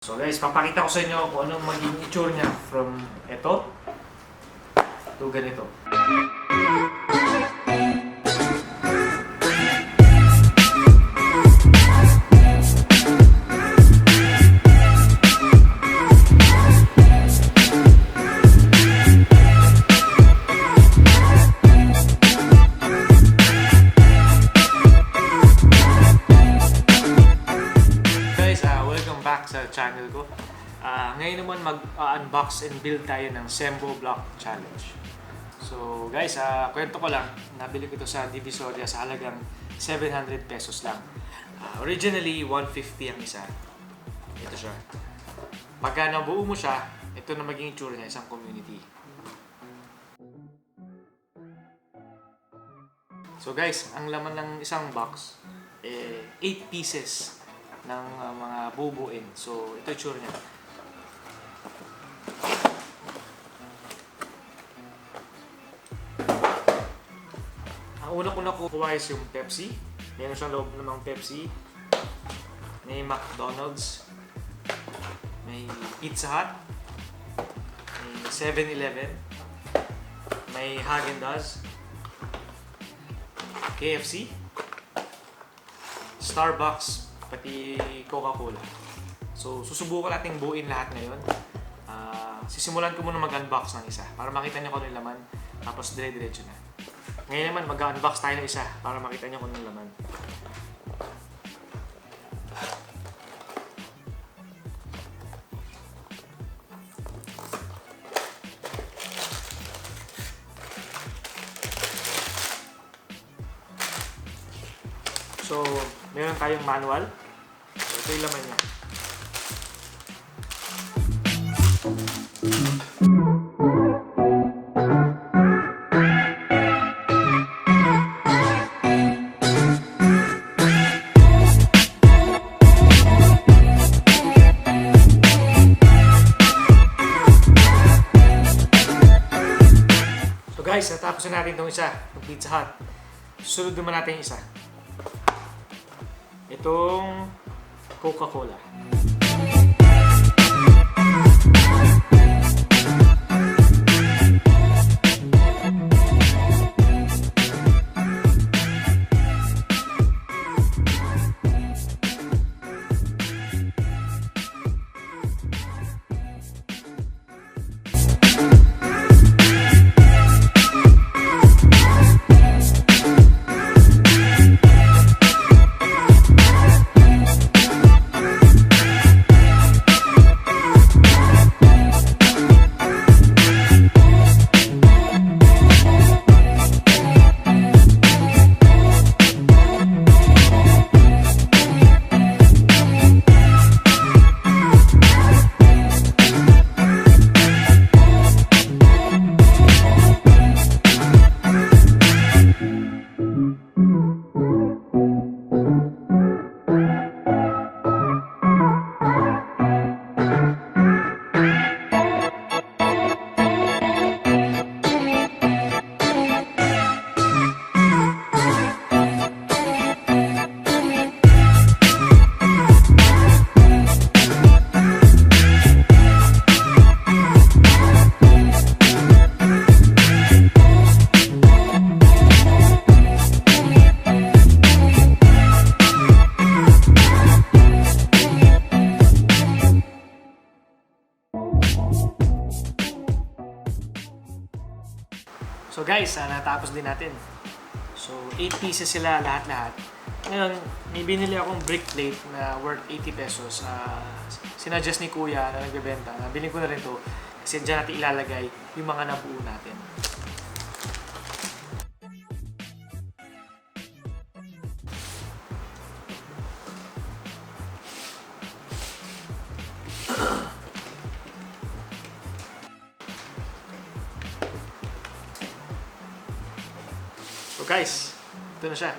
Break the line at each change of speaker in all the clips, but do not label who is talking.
So guys, papakita ko sa inyo kung anong maging itsura niya from ito to ganito. Sa channel ko. Ngayon naman mag-unbox and build tayo ng Sembo block challenge. So guys, kwento ko lang, nabili ko ito sa DIVISORIA sa halagang 700 pesos lang. Originally 150 ang isa. Ito siya. Pagka nabuo mo siya, ito na maging itsura niya, isang community. So guys, ang laman ng isang box 8 pieces ng mga bubuin. So, ito yung tsura niya. Ang una ko nakukuha is yung Pepsi. Meron siyang loob namang Pepsi. May McDonald's. May Pizza Hut. May 7-Eleven. May Häagen-Dazs. KFC. Starbucks. Pati Coca-Cola. So, susubukan natin buuin lahat ngayon. Sisimulan ko muna mag-unbox ng isa para makita niyo kung ano yung laman. Tapos dire-diretso na. Ngayon naman, mag-unbox tayo ng isa para makita niyo kung ano yung laman. So, meron tayong manual. So, ito yung laman niya. So guys, natapos na natin itong isa, yung Pizza Hut. Susunod naman natin yung isa. Itong Coca-Cola. So guys, natapos din natin. So 8 pieces sila lahat-lahat. Ngayon, may binili akong brick plate na worth 80 pesos. Sinuggest ni Kuya na nagbebenta. Nabili ko na rin to kasi dyan natin ilalagay yung mga nabuo natin. So guys, ito na siya.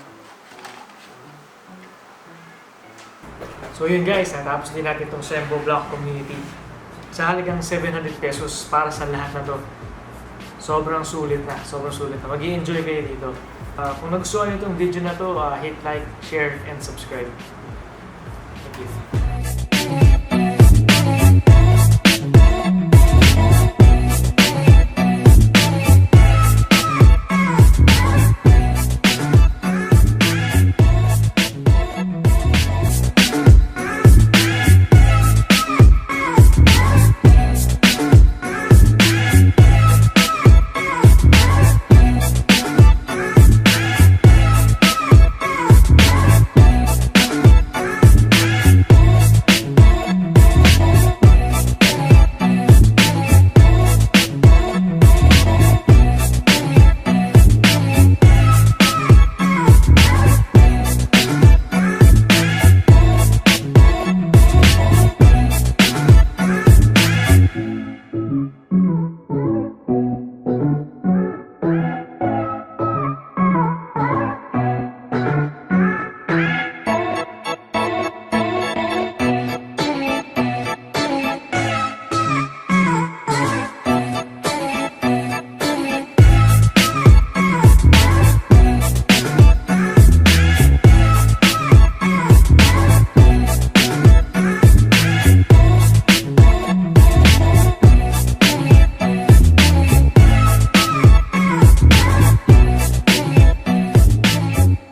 So yun guys, natapos din natin itong Sembo Block Community. Sa halagang 700 pesos para sa lahat na to. Sobrang sulit na, Mag-i-enjoy kayo dito. Kung nagustuhan nyo itong video na to, hit like, share, and subscribe. Thank you.